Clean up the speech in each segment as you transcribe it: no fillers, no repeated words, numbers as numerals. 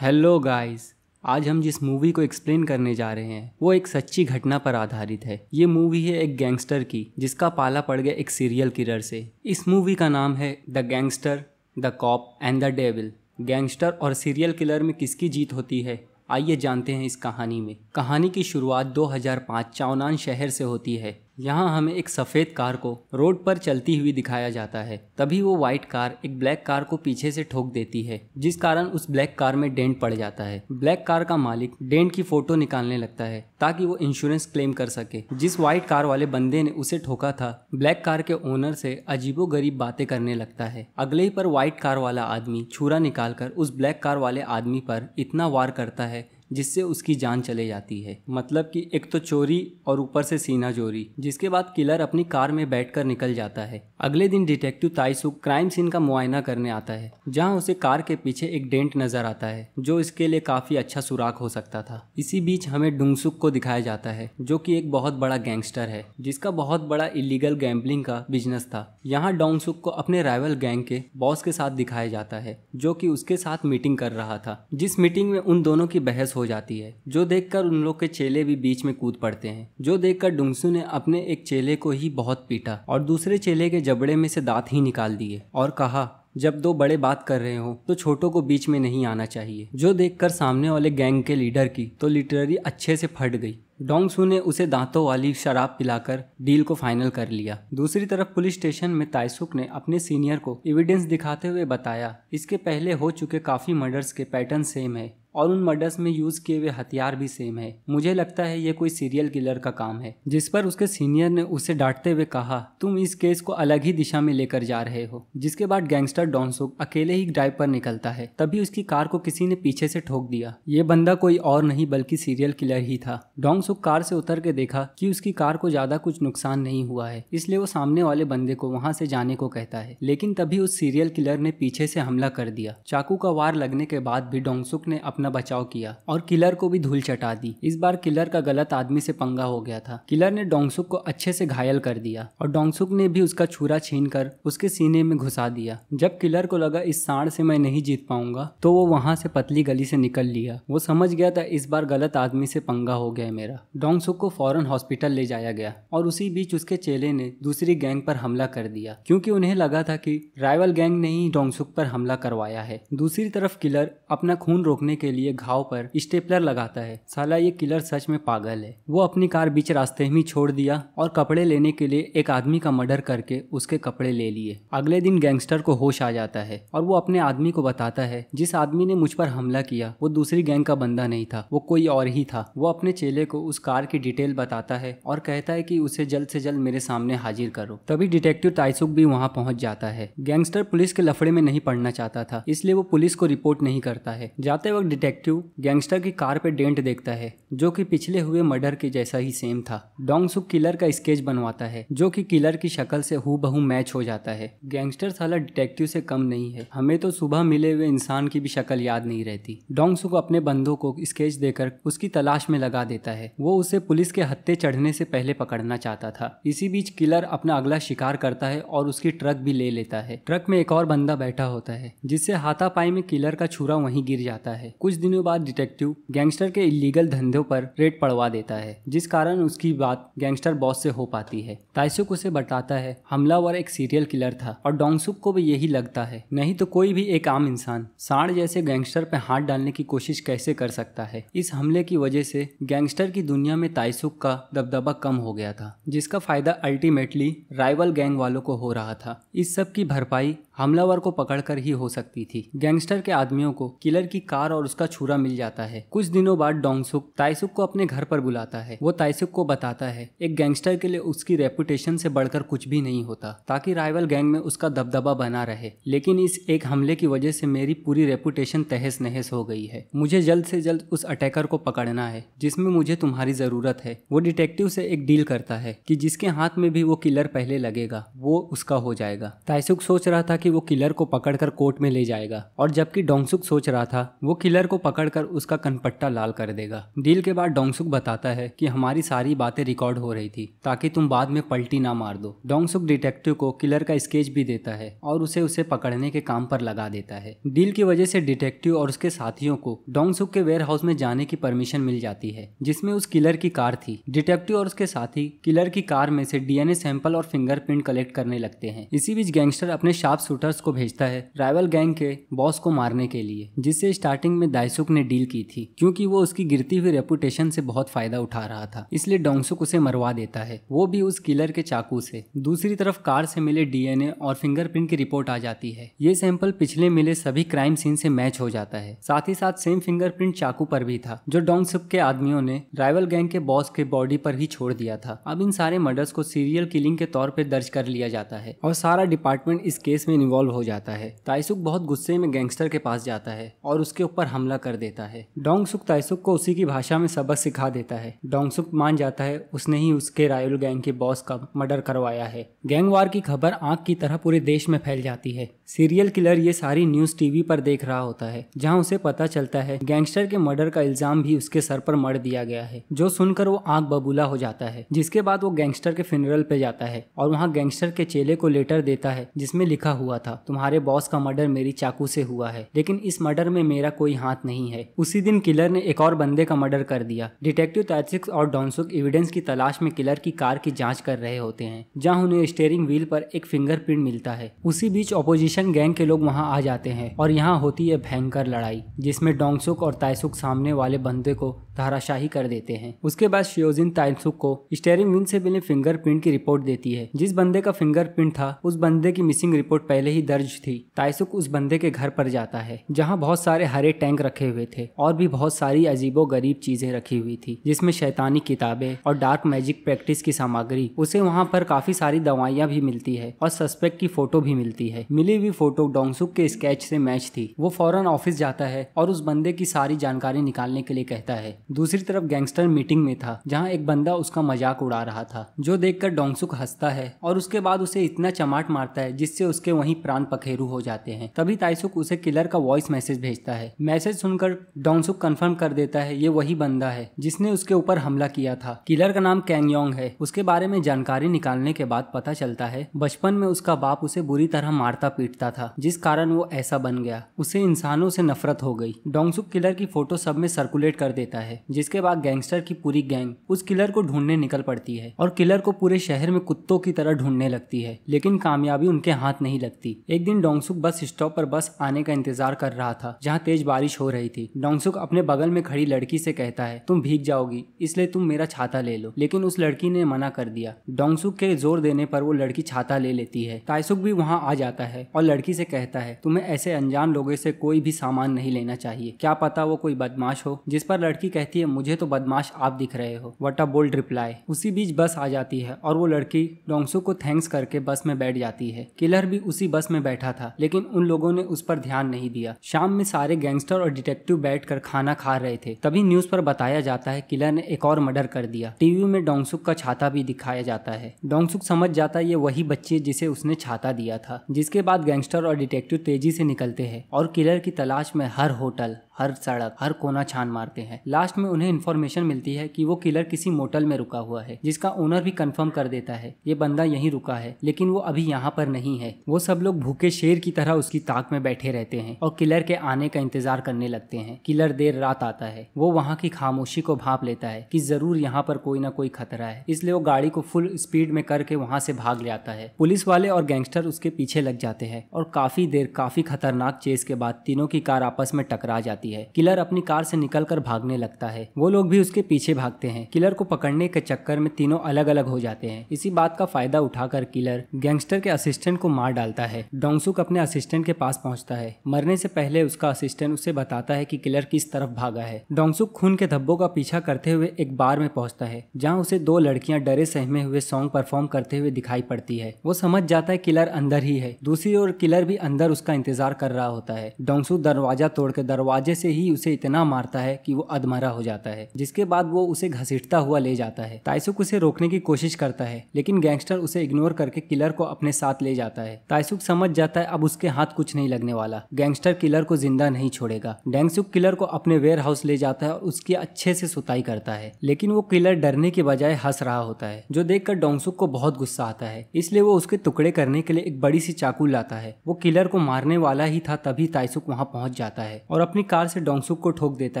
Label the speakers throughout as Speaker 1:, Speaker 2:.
Speaker 1: Hello guys. आज हम जिस मूवी को एक्सप्लेन करने जा रहे हैं वो एक सच्ची घटना पर आधारित है। ये मूवी है एक गैंगस्टर की जिसका पाला पड़ गया एक सीरियल किलर से। इस मूवी का नाम है the gangster, the cop and the devil. Gangster और सीरियल किलर में किसकी जीत होती है, आइए जानते हैं इस कहानी में। कहानी की शुरुआत 2005 चाओनान शहर से होती है। यहाँ हमें एक सफ़ेद कार को रोड पर चलती हुई दिखाया जाता है। तभी वो वाइट कार एक ब्लैक कार को पीछे से ठोक देती है, जिस कारण उस ब्लैक कार में डेंट पड़ जाता है। ब्लैक कार का मालिक डेंट की फोटो निकालने लगता है ताकि वो इंश्योरेंस क्लेम कर सके। जिस वाइट कार वाले बंदे ने उसे ठोका था, ब्लैक कार के ओनर से अजीबोगरीब बातें करने लगता है। अगले ही पर वाइट कार वाला आदमी छुरा निकालकर उस ब्लैक कार वाले आदमी पर इतना वार करता है जिससे उसकी जान चले जाती है। मतलब कि एक तो चोरी और ऊपर से सीना चोरी। जिसके बाद किलर अपनी कार में बैठकर निकल जाता है। अगले दिन डिटेक्टिव ताइसुक क्राइम सीन का मुआयना करने आता है, जहां उसे कार के पीछे एक डेंट नजर आता है जो इसके लिए काफी अच्छा सुराग हो सकता था। इसी बीच हमें डुंगसुक को दिखाया जाता है, जो कि एक बहुत बड़ा गैंगस्टर है जिसका बहुत बड़ा इलीगल गैम्बलिंग का बिजनेस था। यहाँ डोंगसुक को अपने राइवल गैंग के बॉस के साथ दिखाया जाता है, जो कि उसके साथ मीटिंग कर रहा था। जिस मीटिंग में उन दोनों की बहस हो जाती है, जो देखकर उन लोग के चेले भी बीच में कूद पड़ते हैं। जो देखकर डुंगसू ने अपने एक चेले को ही बहुत पीटा और दूसरे चेले के जबड़े में से दांत ही निकाल दिए और कहा, जब दो बड़े बात कर रहे हो तो छोटों को बीच में नहीं आना चाहिए। जो देखकर सामने वाले गैंग के लीडर की तो लिटरली अच्छे से फट गई। डोंगसू ने उसे दांतों वाली शराब पिलाकर डील को फाइनल कर लिया। दूसरी तरफ पुलिस स्टेशन में ताइसुक ने अपने सीनियर को एविडेंस दिखाते हुए बताया, इसके पहले हो चुके काफी मर्डर्स के पैटर्न सेम है और उन मर्डर्स में यूज किए हुए हथियार भी सेम है। मुझे लगता है ये कोई सीरियल किलर का काम है। जिस पर उसके सीनियर ने उसे डांटते हुए कहा, तुम इस केस को अलग ही दिशा में लेकर जा रहे हो। जिसके बाद गैंगस्टर डोंगसुक अकेले ही ड्राइव पर निकलता है। तभी उसकी कार को किसी ने पीछे से ठोक दिया। ये बंदा कोई और नहीं बल्कि सीरियल किलर ही था। डोंगसुक कार से उतर के देखा कि उसकी कार को ज्यादा कुछ नुकसान नहीं हुआ है, इसलिए वो सामने वाले बंदे को वहां से जाने को कहता है। लेकिन तभी उस सीरियल किलर ने पीछे से हमला कर दिया। चाकू का वार लगने के बाद भी डोंगसुक ने अपना बचाव किया और किलर को भी धूल चटा दी। इस बार किलर का गलत आदमी से पंगा हो गया था। किलर ने डोंगसुक को अच्छे से घायल कर दिया और डोंगसुक ने भी उसका छुरा छीनकर उसके सीने में घुसा दिया। जब किलर को लगा इस सांड से मैं नहीं जीत पाऊंगा, तो वो वहां से पतली गली से निकल लिया। वो समझ गया था इस बार गलत आदमी से पंगा हो गया मेरा। डोंगसुक को फौरन हॉस्पिटल ले जाया गया और उसी बीच उसके चेले ने दूसरी गैंग पर हमला कर दिया, क्योंकि उन्हें लगा था कि राइवल गैंग ने ही डोंगसुक पर हमला करवाया है। दूसरी तरफ किलर अपना खून रोकने के लिए घाव पर स्टेपलर लगाता है। साला ये किलर सच में पागल है। वो अपनी कार बीच रास्ते में छोड़ दिया और कपड़े लेने के लिए एक आदमी का मर्डर करके उसके कपड़े ले लिए। अगले दिन गैंगस्टर को होश आ जाता है और वो अपने आदमी को बताता है, जिस आदमी ने मुझ पर हमला किया वो दूसरी गैंग का बंदा नहीं था, वो कोई और ही था। वो अपने चेले को उस कार की डिटेल बताता है और कहता है कि उसे जल्द से जल्द मेरे सामने हाजिर करो। तभी डिटेक्टिव ताइसुक भी वहाँ पहुँच जाता है। गैंगस्टर पुलिस के लफड़े में नहीं पड़ना चाहता था, इसलिए वो पुलिस को रिपोर्ट नहीं करता है। जाते वक्त डिटेक्टिव गैंगस्टर की कार पे डेंट देखता है, जो कि पिछले हुए मर्डर के जैसा ही सेम था। डोंगसुक किलर का स्केच बनवाता है, जो कि किलर की शक्ल से हूबहू मैच हो जाता है। गैंगस्टर साला डिटेक्टिव से कम नहीं है, हमें तो सुबह मिले हुए इंसान की भी शक्ल याद नहीं रहती। डोंगसुक अपने बंदों को स्केच देकर उसकी तलाश में लगा देता है। वो उसे पुलिस के हत्थे चढ़ने से पहले पकड़ना चाहता था। इसी बीच किलर अपना अगला शिकार करता है और उसकी ट्रक भी ले लेता है। ट्रक में एक और बंदा बैठा होता है, जिससे हाथापाई में किलर का छुरा वहीं गिर जाता है। कुछ दिनों बाद डिटेक्टिव गैंगस्टर के इलीगल धंधों पर रेड पड़वा देता है, जिस कारण उसकी बात गैंगस्टर बॉस से हो पाती है। ताइसुक उसे बताता है हमलावर एक सीरियल किलर था और डोंगसुक को भी यही लगता है, नहीं तो कोई भी एक आम इंसान सांड जैसे गैंगस्टर पे हाथ डालने की कोशिश कैसे कर सकता है। इस हमले की वजह से गैंगस्टर की दुनिया में ताइसुक का दबदबा कम हो गया था, जिसका फायदा अल्टीमेटली राइवल गैंग वालों को हो रहा था। इस सब की भरपाई हमलावर को पकड़कर ही हो सकती थी। गैंगस्टर के आदमियों को किलर की कार और उसका छुरा मिल जाता है। कुछ दिनों बाद डोंगसुक ताइसुक को अपने घर पर बुलाता है। वो ताइसुक को बताता है एक गैंगस्टर के लिए उसकी रेपुटेशन से बढ़कर कुछ भी नहीं होता, ताकि राइवल गैंग में उसका दबदबा बना रहे। लेकिन इस एक हमले की वजह से मेरी पूरी रेपुटेशन तहस नहस हो गई है। मुझे जल्द से जल्द उस अटैकर को पकड़ना है जिसमें मुझे तुम्हारी जरूरत है। वो डिटेक्टिव से एक डील करता है कि जिसके हाथ में भी वो किलर पहले लगेगा वो उसका हो जाएगा। ताइसुक सोच रहा था कि कि वो किलर को पकड़कर कोर्ट में ले जाएगा, और जबकि डोंगसुक सोच रहा था वो किलर को पकड़कर उसका कनपट्टा लाल कर देगा। डील के बाद डोंगसुक बताता है कि हमारी सारी बातें रिकॉर्ड हो रही थी ताकि तुम बाद में पलटी ना मार दो। डोंगसुक डिटेक्टिव को किलर का स्केच भी देता है और उसे पकड़ने के काम पर लगा देता है। डील की वजह से डिटेक्टिव और उसके साथियों को डोंगसुक के वेयर हाउस में जाने की परमिशन मिल जाती है जिसमें उस किलर की कार थी। डिटेक्टिव और उसके साथी किलर की कार में से डीएनए सैंपल और फिंगरप्रिंट कलेक्ट करने लगते हैं। इसी बीच गैंगस्टर अपने शार्प शूटर्स को भेजता है राइवल गैंग के बॉस को मारने के लिए, जिससे स्टार्टिंग में दाइसुक ने डील की थी क्योंकि वो उसकी गिरती हुई रेपुटेशन से बहुत फायदा उठा रहा था, इसलिए डोंगसुक उसे मरवा देता है, वो भी उस किलर के चाकू से। दूसरी तरफ कार से मिले डीएनए और फिंगरप्रिंट की रिपोर्ट आ जाती है। ये सैंपल पिछले मिले सभी क्राइम सीन से मैच हो जाता है। साथ ही साथ सेम फिंगरप्रिंट चाकू पर भी था जो डोंगसुक के आदमियों ने राइवल गैंग के बॉस के बॉडी पर ही छोड़ दिया था। अब इन सारे मर्डर्स को सीरियल किलिंग के तौर पर दर्ज कर लिया जाता है और सारा डिपार्टमेंट इस केस में इन्वॉल्व हो जाता है। ताइसुक बहुत गुस्से में गैंगस्टर के पास जाता है और उसके ऊपर हमला कर देता है। डोंगसुक ताइसुक को उसी की भाषा में सबक सिखा देता है। डोंगसुक मान जाता है उसने ही उसके राइवल गैंग के बॉस का मर्डर करवाया है। गैंग वार की खबर आग की तरह पूरे देश में फैल जाती है। सीरियल किलर ये सारी न्यूज टीवी पर देख रहा होता है जहां उसे पता चलता है गैंगस्टर के मर्डर का इल्जाम भी उसके सर पर मढ़ दिया गया है, जो सुनकर वो आग बबूला हो जाता है। जिसके बाद वो गैंगस्टर के फ्यूनरल पे जाता है और वहाँ गैंगस्टर के चेले को लेटर देता है जिसमें लिखा हुआ था तुम्हारे बॉस का मर्डर मेरी चाकू से हुआ है, लेकिन इस मर्डर में मेरा कोई हाथ नहीं है। उसी दिन किलर ने एक और बंदे का मर्डर कर दिया। डिटेक्टिव ताइसुक और डोंगसुक एविडेंस की तलाश में किलर की कार की जांच कर रहे होते हैं जहां उन्हें स्टीयरिंग व्हील पर एक फिंगरप्रिंट मिलता है। उसी बीच ऑपोजिशन गैंग के लोग वहां आ जाते हैं और यहाँ होती है भयंकर लड़ाई जिसमें डोंगसुक और ताइसुक सामने वाले बंदे को धाराशाही कर देते हैं। उसके बाद शियोजिन ताइसुक को स्टीयरिंग व्हील से मिले फिंगरप्रिंट की रिपोर्ट देती है। जिस बंदे का फिंगरप्रिंट था उस बंदे की मिसिंग रिपोर्ट पहले ही दर्ज थी। ताइसुक उस बंदे के घर पर जाता है जहां बहुत सारे हरे टैंक रखे हुए थे और भी बहुत सारी अजीबो गरीब चीजें रखी हुई थी जिसमें शैतानी किताबें और डार्क मैजिक प्रैक्टिस की सामग्री। उसे वहां पर काफी सारी दवाइयां भी मिलती है और सस्पेक्ट की फोटो भी मिलती है। मिली हुई फोटो डोंगसुक के स्केच से मैच थी। वो फौरन ऑफिस जाता है और उस बंदे की सारी जानकारी निकालने के लिए कहता है। दूसरी तरफ गैंगस्टर मीटिंग में था जहां एक बंदा उसका मजाक उड़ा रहा था, जो देखकर डोंगसुक हंसता है और उसके बाद उसे इतना चमाट मारता है जिससे उसके वहीं प्राण पखेरु हो जाते हैं। तभी ताइसुक उसे किलर का वॉइस मैसेज भेजता है। मैसेज सुनकर डोंगसुक कंफर्म कर देता है ये वही बंदा है जिसने उसके ऊपर हमला किया था। किलर का नाम कैंग योंग है। उसके बारे में जानकारी निकालने के बाद पता चलता है बचपन में उसका बाप उसे बुरी तरह मारता पीटता था, जिस कारण वो ऐसा बन गया। उसे इंसानों से नफरत हो गई। डोंगसुक किलर की फोटो सब में सर्कुलेट कर देता है, जिसके बाद गैंगस्टर की पूरी गैंग उस किलर को ढूंढने निकल पड़ती है और किलर को पूरे शहर में कुत्तों की तरह ढूंढने लगती है, लेकिन कामयाबी उनके हाथ नहीं लगती। एक दिन डोंगसुक बस स्टॉप पर बस आने का इंतजार कर रहा था जहाँ तेज बारिश हो रही थी। डोंगसुक अपने बगल में खड़ी लड़की से कहता है तुम भीग जाओगी इसलिए तुम मेरा छाता ले लो, लेकिन उस लड़की ने मना कर दिया। डोंगसुक के जोर देने पर वो लड़की छाता ले लेती है। ताइसुक भी वहाँ आ जाता है और लड़की से कहता है तुम्हें ऐसे अनजान लोगों से कोई भी सामान नहीं लेना चाहिए, क्या पता वो कोई बदमाश हो। जिस पर लड़की कहती है मुझे तो बदमाश आप दिख रहे हो। What a bold reply. उसी बीच बस आ जाती है और वो लड़की डोंगसुक को थैंक्स करके बस में बैठ जाती है। किलर भी उसी बस में बैठा था, लेकिन उन लोगों ने उस पर ध्यान नहीं दिया। शाम में सारे गैंगस्टर और डिटेक्टिव बैठकर खाना खा रहे थे। तभी न्यूज पर बताया जाता है किलर ने एक और मर्डर कर दिया। टीवी में डोंगसुक का छाता भी दिखाया जाता है। डोंगसुक समझ जाता है ये वही बच्ची है जिसे उसने छाता दिया था। जिसके बाद गैंगस्टर और डिटेक्टिव तेजी से निकलते हैं और किलर की तलाश में हर होटल, हर सड़क, हर कोना छान मारते हैं। लास्ट में उन्हें इन्फॉर्मेशन मिलती है कि वो किलर किसी मोटल में रुका हुआ है, जिसका ओनर भी कंफर्म कर देता है ये बंदा यहीं रुका है, लेकिन वो अभी यहाँ पर नहीं है। वो सब लोग भूखे शेर की तरह उसकी ताक में बैठे रहते हैं और किलर के आने का इंतजार करने लगते हैं। किलर देर रात आता है। वो वहाँ की खामोशी को भांप लेता है कि जरूर यहाँ पर कोई ना कोई खतरा है, इसलिए वो गाड़ी को फुल स्पीड में करके वहाँ से भाग जाता है। पुलिस वाले और गैंगस्टर उसके पीछे लग जाते हैं और काफी देर काफी खतरनाक चेस के बाद तीनों की कार आपस में टकरा जाती है। किलर अपनी कार से निकलकर भागने लगता है। वो लोग भी उसके पीछे भागते हैं। किलर को पकड़ने के चक्कर में तीनों अलग अलग हो जाते हैं। इसी बात का फायदा उठाकर किलर गैंगस्टर के असिस्टेंट को मार डालता है। डोंगसुक अपने असिस्टेंट के पास पहुंचता है। मरने से पहले उसका असिस्टेंट उसे बताता है कि किलर किस तरफ भागा है। डोंगसुक खून के धब्बों का पीछा करते हुए एक बार में पहुंचता है जहाँ उसे दो लड़कियां डरे सहमे हुए सॉन्ग परफॉर्म करते हुए दिखाई पड़ती है। वो समझ जाता है किलर अंदर ही है। दूसरी ओर किलर भी अंदर उसका इंतजार कर रहा होता है। डोंगसुक दरवाजा तोड़कर दरवाजे अंदाजे से ही उसे इतना मारता है कि वो अधमरा हो जाता है, जिसके बाद वो उसे घसीटता हुआ ले जाता है। ताइसुक उसे रोकने की कोशिश करता है, लेकिन गैंगस्टर उसे इग्नोर करके किलर को अपने साथ ले जाता है। ताइसुक समझ जाता है अब उसके हाथ कुछ नहीं लगने वाला, गैंगस्टर किलर को जिंदा नहीं छोड़ेगा। डैंगसुक किलर को अपने वेयर हाउस ले जाता है और उसकी अच्छे से सुताई करता है, लेकिन वो किलर डरने के बजाय हंस रहा होता है, जो देखकर डोंगसुक को बहुत गुस्सा आता है। इसलिए वो उसके टुकड़े करने के लिए एक बड़ी सी चाकू लाता है। वो किलर को मारने वाला ही था तभी ताइसुक वहां पहुंच जाता है और अपनी कार से डोंगसुक को ठोक देता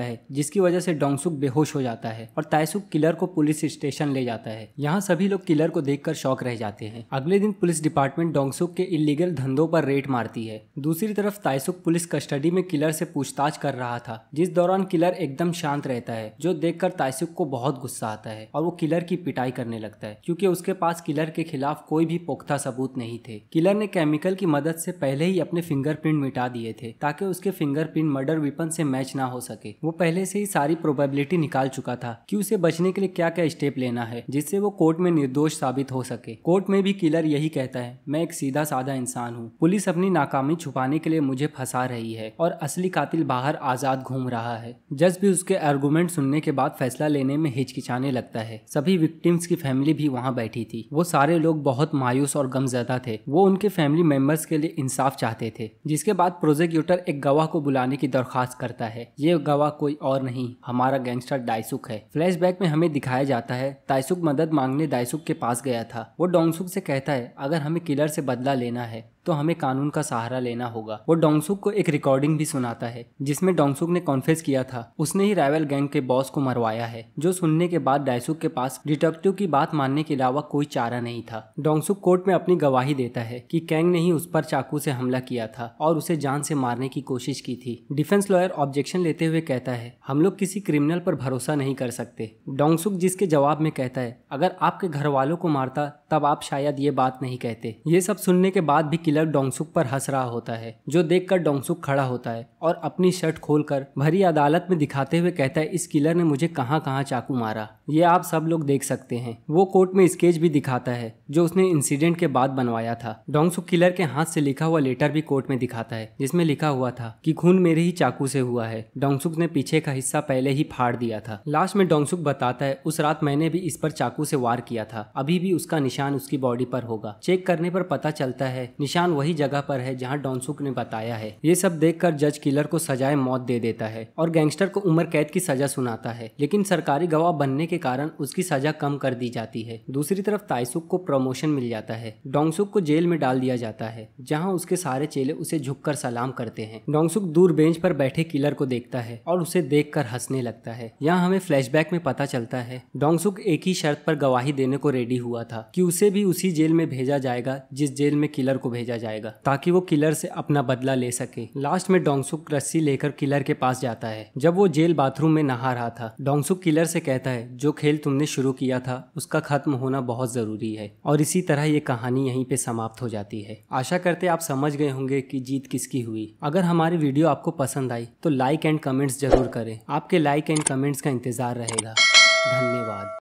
Speaker 1: है, जिसकी वजह से डोंगसुक बेहोश हो जाता है और ताइसुक किलर को पुलिस स्टेशन ले जाता है। यहाँ सभी लोग किलर को देखकर शॉक रह जाते हैं। अगले दिन पुलिस डिपार्टमेंट डोंगसुक के इलीगल धंधों पर रेड मारती है। दूसरी तरफ ताइसुक पुलिस कस्टडी में किलर से पूछताछ कर रहा था, जिस दौरान किलर एकदम शांत रहता है, जो देखकर ताइसुक को बहुत गुस्सा आता है और वो किलर की पिटाई करने लगता है, क्योंकि उसके पास किलर के खिलाफ कोई भी पुख्ता सबूत नहीं थे। किलर ने केमिकल की मदद से पहले ही अपने फिंगरप्रिंट मिटा दिए थे ताकि उसके फिंगरप्रिंट मर्डर वेपन से मैच ना हो सके। वो पहले से ही सारी प्रोबेबिलिटी निकाल चुका था कि उसे बचने के लिए क्या क्या स्टेप लेना है, जिससे वो कोर्ट में निर्दोष साबित हो सके। कोर्ट में भी किलर यही कहता है, मैं एक सीधा साधा इंसान हूँ, पुलिस अपनी नाकामी छुपाने के लिए मुझे फंसा रही है और असली कातिल बाहर आजाद घूम रहा है। जज भी उसके आर्गुमेंट सुनने के बाद फैसला लेने में हिचकिचाने लगता है। सभी विक्टिम्स की फैमिली भी वहाँ बैठी थी। वो सारे लोग बहुत मायूस और गमज़दा थे। वो उनके फैमिली मेंबर्स के लिए इंसाफ चाहते थे। जिसके बाद प्रोसिक्यूटर एक गवाह को बुलाने की दरख्वास्त करता है। ये गवाह कोई और नहीं, हमारा गैंगस्टर डाइसुक है। फ्लैशबैक में हमें दिखाया जाता है ताइसुक मदद मांगने डाइसुक के पास गया था। वो डोंगसुक से कहता है अगर हमें किलर से बदला लेना है तो हमें कानून का सहारा लेना होगा। वो डोंगसुक को एक रिकॉर्डिंग भी सुनाता है जिसमें डोंगसुक ने कॉन्फेस किया था उसने ही राइवल गैंग के बॉस को मरवाया है, जो सुनने के बाद डाइसुक के पास डिटेक्टिव की बात मानने के अलावा कोई चारा नहीं था। डोंगसुक कोर्ट में अपनी गवाही देता है कि कैंग ने ही उस पर चाकू से हमला किया था और उसे जान से मारने की कोशिश की थी। डिफेंस लॉयर ऑब्जेक्शन लेते हुए कहता है हम लोग किसी क्रिमिनल पर भरोसा नहीं कर सकते। डोंगसुक जिसके जवाब में कहता है अगर आपके घर वालों को मारता तब आप शायद ये बात नहीं कहते। ये सब सुनने के बाद भी किलर डोंगसुक पर हंस रहा होता है, जो देखकर डोंगसुक खड़ा होता है और अपनी शर्ट खोलकर भरी अदालत में दिखाते हुए कहता है इस किलर ने मुझे कहां कहां चाकू मारा, ये आप सब लोग देख सकते हैं। वो कोर्ट में स्केच भी दिखाता है जो उसने इंसिडेंट के बाद बनवाया था। डोंगसुक किलर के हाथ से लिखा हुआ लेटर भी कोर्ट में दिखाता है जिसमें लिखा हुआ था कि खून मेरे ही चाकू से हुआ है, डोंगसुक ने पीछे का हिस्सा पहले ही फाड़ दिया था। लास्ट में डोंगसुक बताता है उस रात मैंने भी इस पर चाकू से वार किया था, अभी भी उसका निशान उसकी बॉडी पर होगा। चेक करने पर पता चलता है निशान वही जगह पर है जहां डोंगसुक ने बताया है। ये सब देखकर जज किलर को सजाए मौत दे देता है और गैंगस्टर को उम्र कैद की सजा सुनाता है, लेकिन सरकारी गवाह बनने के कारण उसकी सजा कम कर दी जाती है। दूसरी तरफ ताइसुक को प्रमोशन मिल जाता है। डोंगसुक को जेल में डाल दिया जाता है जहां उसके सारे चेले उसे झुककर सलाम करते हैं। डोंगसुक दूर बेंच पर बैठे किलर को देखता है और उसे देखकर हंसने लगता है। यहाँ हमें फ्लैशबैक में पता चलता है डोंगसुक एक ही शर्त पर गवाही देने को रेडी हुआ था कि उसे भी उसी जेल में भेजा जाएगा जिस जेल में किलर को भेजा जाएगा, ताकि वो किलर से अपना बदला ले सके। लास्ट में डोंगसुक रस्सी लेकर किलर के पास जाता है जब वो जेल बाथरूम में नहा रहा था। डोंगसुक किलर से कहता है जो खेल तुमने शुरू किया था उसका खत्म होना बहुत जरूरी है, और इसी तरह ये कहानी यहीं पे समाप्त हो जाती है। आशा करते आप समझ गए होंगे कि जीत किसकी हुई। अगर हमारी वीडियो आपको पसंद आई तो लाइक एंड कमेंट्स जरूर करें। आपके लाइक एंड कमेंट्स का इंतजार रहेगा। धन्यवाद।